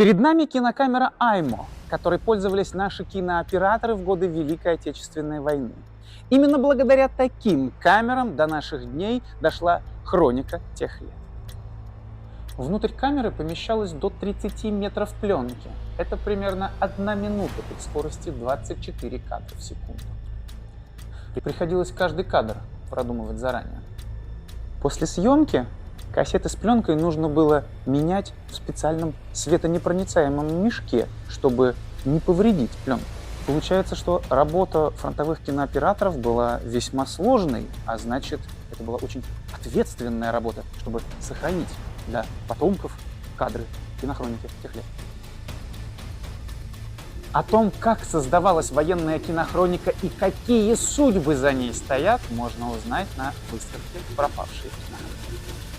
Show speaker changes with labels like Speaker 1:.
Speaker 1: Перед нами кинокамера Аймо, которой пользовались наши кинооператоры в годы Великой Отечественной войны. Именно благодаря таким камерам до наших дней дошла хроника тех лет. Внутрь камеры помещалось до 30 метров пленки. Это примерно 1 минута при скорости 24 кадра в секунду. Приходилось каждый кадр продумывать заранее. После съемки кассеты с пленкой нужно было менять в специальном светонепроницаемом мешке, чтобы не повредить пленку. Получается, что работа фронтовых кинооператоров была весьма сложной, а значит, это была очень ответственная работа, чтобы сохранить для потомков кадры кинохроники тех лет. О том, как создавалась военная кинохроника и какие судьбы за ней стоят, можно узнать на выставке «Пропавшие кинохроники».